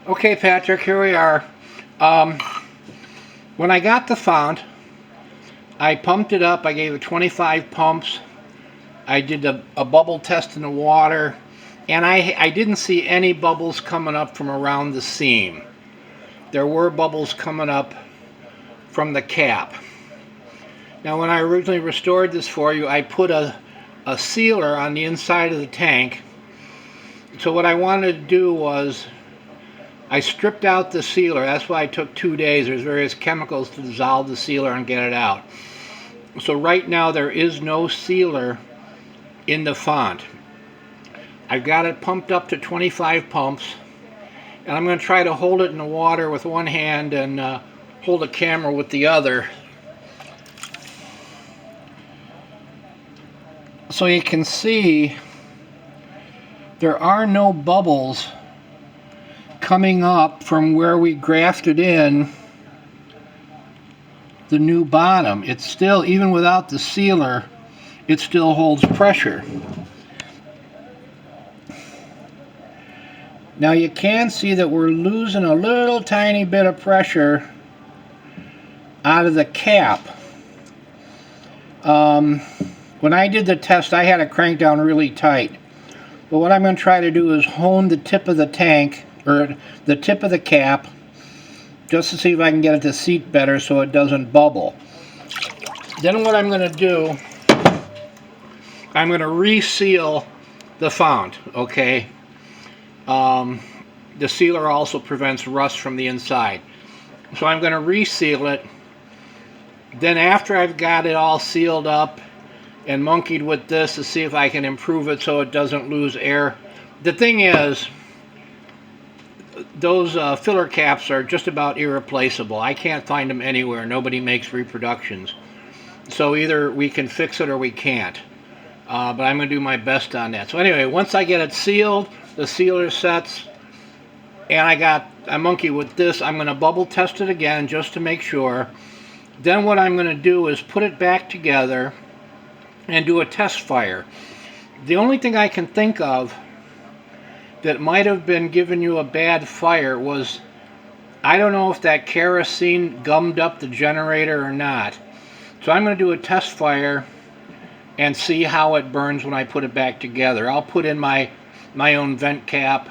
Okay, Patrick, here we are. Um, when I got the fount, I pumped it up. I gave it 25 pumps. I did a bubble test in the water, and I didn't see any bubbles coming up from around the seam. There were bubbles coming up from the cap. Now, when I originally restored this for you, I put a sealer on the inside of the tank. So what I wanted to do was I stripped out the sealer. That's why it took 2 days. There's various chemicals to dissolve the sealer and get it out. So right now there is no sealer in the fount. I've got it pumped up to 25 pumps, and I'm going to try to hold it in the water with one hand and hold the camera with the other. So you can see there are no bubbles coming up from where we grafted in the new bottom. It's still, even without the sealer, it still holds pressure. Now you can see that we're losing a little tiny bit of pressure out of the cap. When I did the test, I had it cranked down really tight. But what I'm going to try to do is hone the tip of the tank, or the tip of the cap, just to see if I can get it to seat better so it doesn't bubble. Then what I'm going to do, I'm going to reseal the fount, okay? The sealer also prevents rust from the inside. So I'm going to reseal it. Then after I've got it all sealed up and monkeyed with this to see if I can improve it so it doesn't lose air. The thing is, those filler caps are just about irreplaceable. I can't find them anywhere. Nobody makes reproductions. So either we can fix it or we can't. But I'm going to do my best on that. So anyway, once I get it sealed, the sealer sets, and I monkey with this, I'm going to bubble test it again just to make sure. Then what I'm going to do is put it back together and do a test fire. The only thing I can think of that might have been giving you a bad fire was, I don't know if that kerosene gummed up the generator or not. So I'm going to do a test fire and see how it burns when I put it back together. I'll put in my own vent cap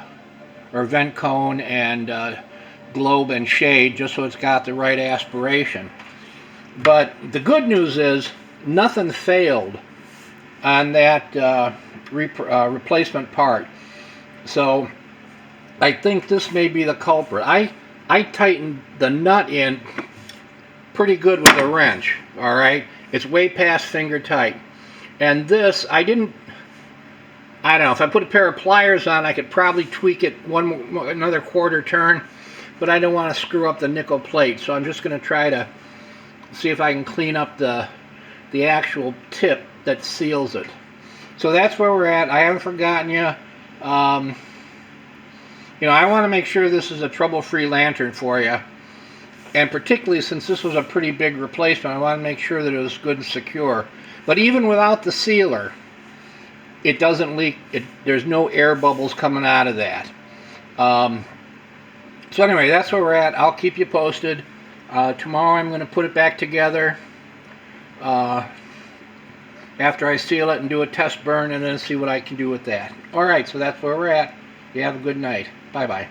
or vent cone and globe and shade just so it's got the right aspiration. But the good news is nothing failed on that replacement part. So I think this may be the culprit. I tightened the nut in pretty good with a wrench, all right? It's way past finger tight. And this, I don't know, if I put a pair of pliers on, I could probably tweak it another quarter turn, but I don't want to screw up the nickel plate, so I'm just going to try to see if I can clean up the actual tip that seals it. So that's where we're at. I haven't forgotten you. I want to make sure this is a trouble-free lantern for you. And particularly since this was a pretty big replacement, I want to make sure that it was good and secure. But even without the sealer, it doesn't leak. There's no air bubbles coming out of that. So anyway, that's where we're at. I'll keep you posted. Tomorrow I'm going to put it back together after I seal it and do a test burn and then see what I can do with that. Alright, so that's where we're at. You have a good night. Bye-bye.